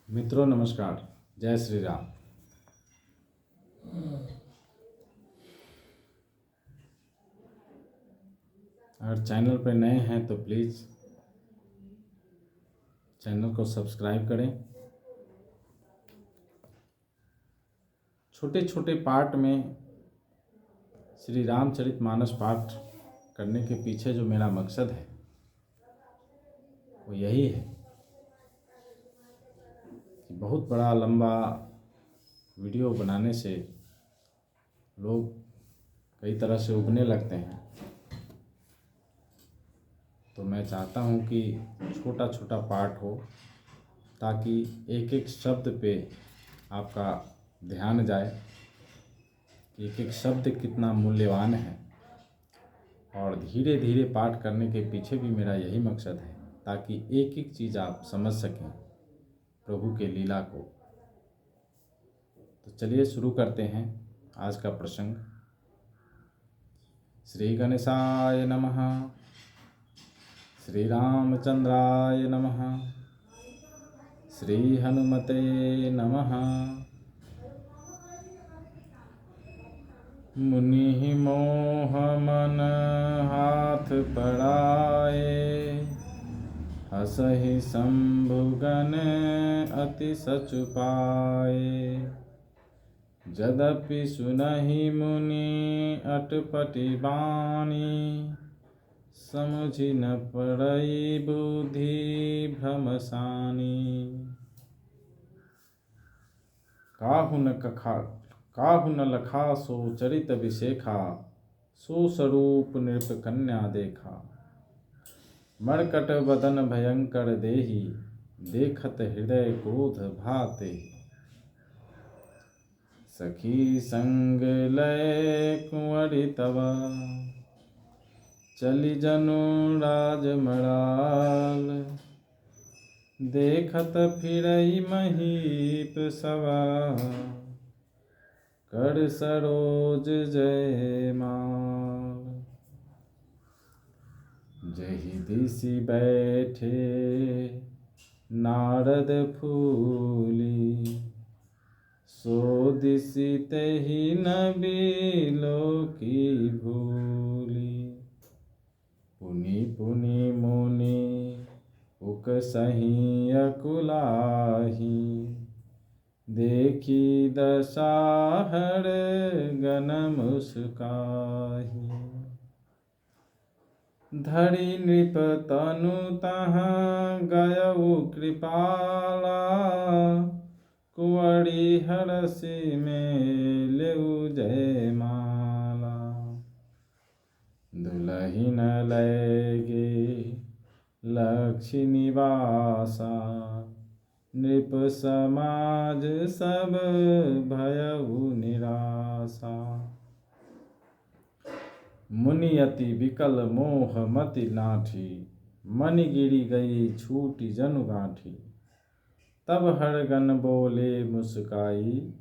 मित्रों नमस्कार। जय श्री राम। अगर चैनल पर नए हैं तो प्लीज़ चैनल को सब्सक्राइब करें। छोटे छोटे पार्ट में श्री रामचरितमानस पाठ करने के पीछे जो मेरा मकसद है वो यही है कि बहुत बड़ा लंबा वीडियो बनाने से लोग कई तरह से उबने लगते हैं। तो मैं चाहता हूँ कि छोटा छोटा पार्ट हो ताकि एक एक शब्द पे आपका ध्यान जाए कि एक एक शब्द कितना मूल्यवान है। और धीरे धीरे पाठ करने के पीछे भी मेरा यही मकसद है ताकि एक एक चीज़ आप समझ सकें प्रभु के लीला को। तो चलिए शुरू करते हैं आज का प्रसंग। श्री गणेशाय नमः। श्री रामचंद्राय नमः। श्री हनुमते नमः। मुनि मोह मन हाथ पड़ाए, हसहि शंभुगन अति सचुपाए। यद्यपि सुनहि मुनि अटपटी बानी, समुझि न पड़ई बुद्धि भ्रमसानी। काहु न लखा सो चरित विशेखा, सो स्वरूप नृप कन्या देखा। मर्कट बदन भयंकर देहि, देखत हृदय क्रोध भाते। सखी संग लय कुंवरी तब, चली जनु राजमराल। देखत फिरई महीप सवा, कर सरोज जयमाल। जहि दिसि बैठे नारद फूली, सो दिसि तेहि न बिलोकी भूली। पुनि पुनि मुनि उकसहि अकुलाहि, देखी दशा हर गन मुस्काहि। धरि नृप तनु तहाँ गयउ कृपाला, कुंवरी हरषि मेलेउ जयमाला। दुलहिन लय गे लक्ष्य निवासा, नृप समाज सब भयउ निरासा। मुनि अति विकल मोह मति नाठी, मनि गिरि गई छूटि जनु गांठी। तब हरगन बोले मुस्काई,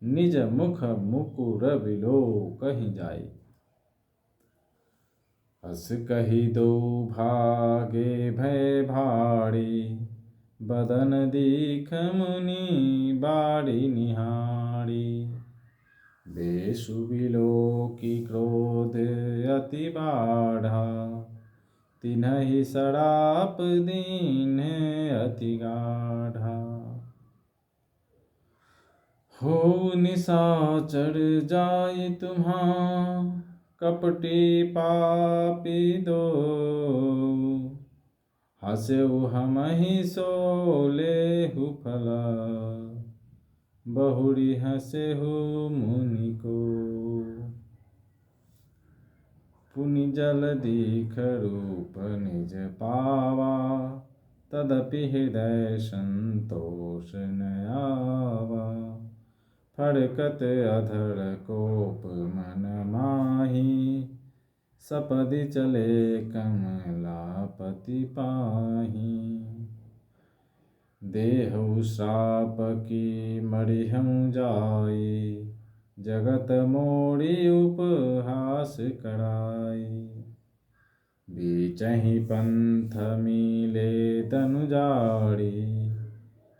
निज मुख मुकुर बिलोकहि जाई। हस कहि दो भागे भय भारी, बदन दीख मुनि बारी निहारी। बेसु बिलोकी क्रोध अति बाढ़ा, तिन्हि सराप दीन अति गाढ़ा। हो निशाचर जाय तुम्हा, कपटी पापी दो। हस्यउ हमहि सो लेहु फला, बहुरी हँसेहु मुनि को। पुनि जल दीख रूप निज पावा, तदपि हृदय संतोष न आवा। फड़कत अधर कोप मन माही, सपदि चले कमलापति पाही। देहु श्राप की मरिहउँ जाई, जगत मोरी उपहास कराई। बीचहि पंथ मिले तनु जाड़ी,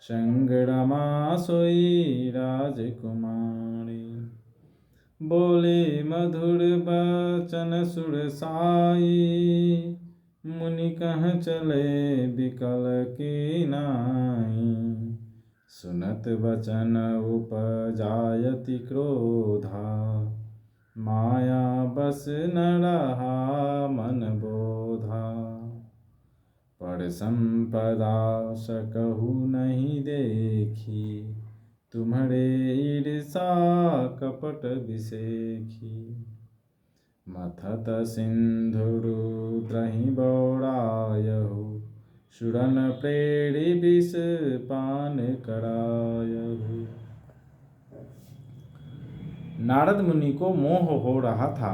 संगरमा सोई राजकुमारी। बोले मधुर बचन सुरसाई, मुनि कह चले बिकल की नाई। सुनत वचन उपजायति क्रोधा, माया बस न रहा मन बोधा। पर संपदा सकहु नहीं देखी, तुम्हारे ईर्षा कपट विसेखी। मथत सिंधु रुद्रहि बौड़ायहु, सुरन प्रेरि विष पान करायहु। नारद मुनि को मोह हो रहा था,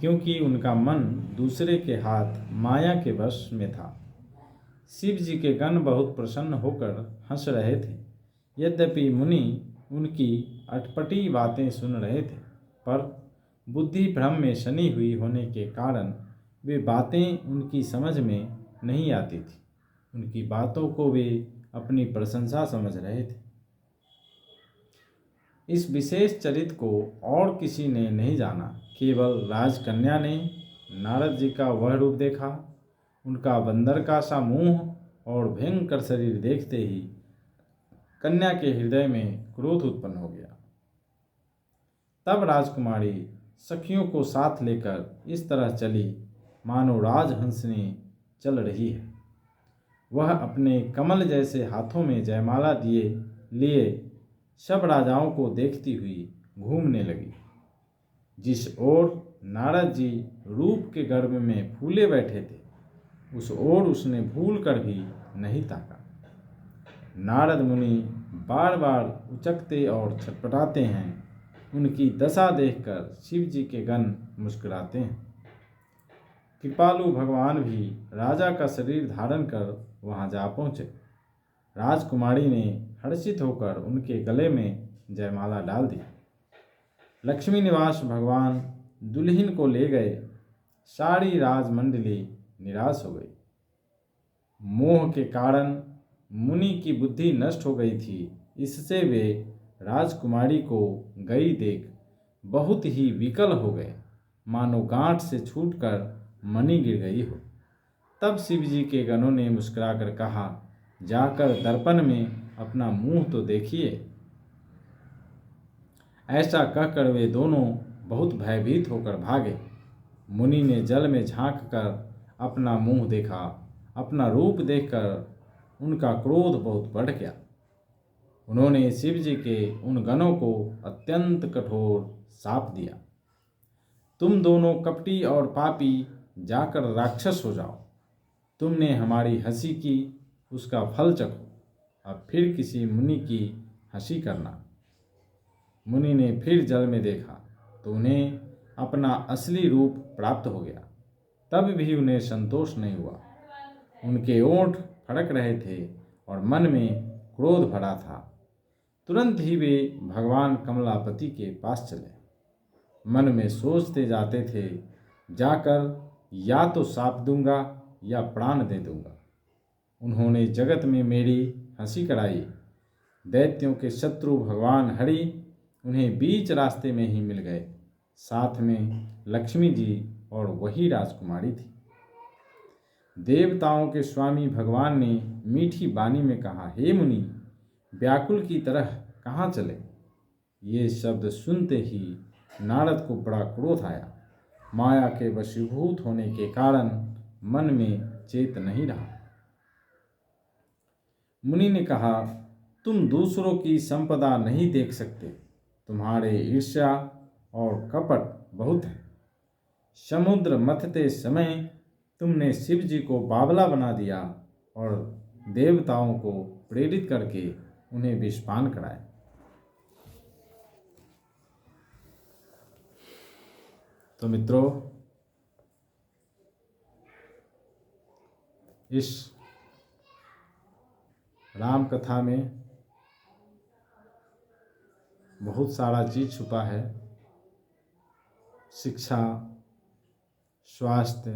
क्योंकि उनका मन दूसरे के हाथ माया के वश में था। शिव जी के गण बहुत प्रसन्न होकर हंस रहे थे। यद्यपि मुनि उनकी अटपटी बातें सुन रहे थे, पर बुद्धि भ्रम में शनि हुई होने के कारण वे बातें उनकी समझ में नहीं आती थी। उनकी बातों को वे अपनी प्रशंसा समझ रहे थे। इस विशेष चरित्र को और किसी ने नहीं जाना, केवल राजकन्या ने। नारद जी का वह रूप देखा। उनका बंदर का सा मुंह और भयंकर शरीर देखते ही कन्या के हृदय में क्रोध उत्पन्न हो गया। तब राजकुमारी सखियों को साथ लेकर इस तरह चली मानो राजहंसनी चल रही है। वह अपने कमल जैसे हाथों में जयमाला लिए सब राजाओं को देखती हुई घूमने लगी। जिस ओर नारद जी रूप के गर्भ में फूले बैठे थे, उस ओर उसने भूल कर भी नहीं ताका। नारद मुनि बार बार उचकते और छटपटाते हैं। उनकी दशा देखकर शिव जी के गण मुस्कुराते हैं। कृपालु भगवान भी राजा का शरीर धारण कर वहां जा पहुँचे। राजकुमारी ने हर्षित होकर उनके गले में जयमाला डाल दी। लक्ष्मी निवास भगवान दुल्हन को ले गए। सारी राजमंडली निराश हो गई। मोह के कारण मुनि की बुद्धि नष्ट हो गई थी, इससे वे राजकुमारी को गई देख बहुत ही विकल हो गए, मानो गांठ से छूटकर मणि गिर गई हो। तब शिव जी के गणों ने मुस्कुराकर कहा, जाकर दर्पण में अपना मुंह तो देखिए। ऐसा कहकर वे दोनों बहुत भयभीत होकर भागे। मुनि ने जल में झांक कर अपना मुंह देखा। अपना रूप देखकर उनका क्रोध बहुत बढ़ गया। उन्होंने शिव जी के उन गणों को अत्यंत कठोर शाप दिया, तुम दोनों कपटी और पापी जाकर राक्षस हो जाओ। तुमने हमारी हंसी की, उसका फल चखो। अब फिर किसी मुनि की हंसी करना। मुनि ने फिर जल में देखा तो उन्हें अपना असली रूप प्राप्त हो गया। तब भी उन्हें संतोष नहीं हुआ। उनके ओंठ फड़क रहे थे और मन में क्रोध भरा था। तुरंत ही वे भगवान कमलापति के पास चले। मन में सोचते जाते थे, जाकर या तो शाप दूंगा या प्राण दे दूंगा। उन्होंने जगत में मेरी हंसी कराई। दैत्यों के शत्रु भगवान हरि उन्हें बीच रास्ते में ही मिल गए। साथ में लक्ष्मी जी और वही राजकुमारी थी। देवताओं के स्वामी भगवान ने मीठी वाणी में कहा, हे मुनि, व्याकुल की तरह कहाँ चले। ये शब्द सुनते ही नारद को बड़ा क्रोध आया। माया के वशीभूत होने के कारण मन में चेत नहीं रहा। मुनि ने कहा, तुम दूसरों की संपदा नहीं देख सकते। तुम्हारे ईर्ष्या और कपट बहुत है। समुद्र मथते समय तुमने शिव जी को बावला बना दिया और देवताओं को प्रेरित करके उन्हें विषपान कराया। तो मित्रों, इस राम कथा में बहुत सारा चीज छुपा है। शिक्षा, स्वास्थ्य,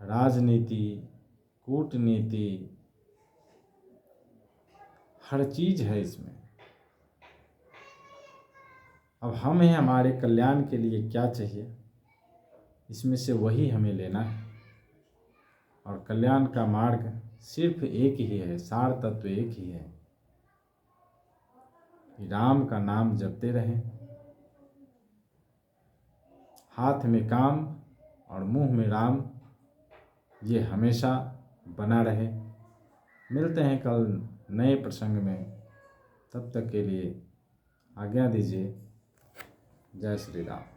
राजनीति, कूटनीति, हर चीज़ है इसमें। अब हमें हमारे कल्याण के लिए क्या चाहिए, इसमें से वही हमें लेना है। और कल्याण का मार्ग सिर्फ एक ही है, सार तत्व एक ही है कि राम का नाम जपते रहें, हाथ में काम और मुंह में राम, ये हमेशा बना रहे। मिलते हैं कल नए प्रसंग में, तब तक के लिए आज्ञा दीजिए। जय श्री राम।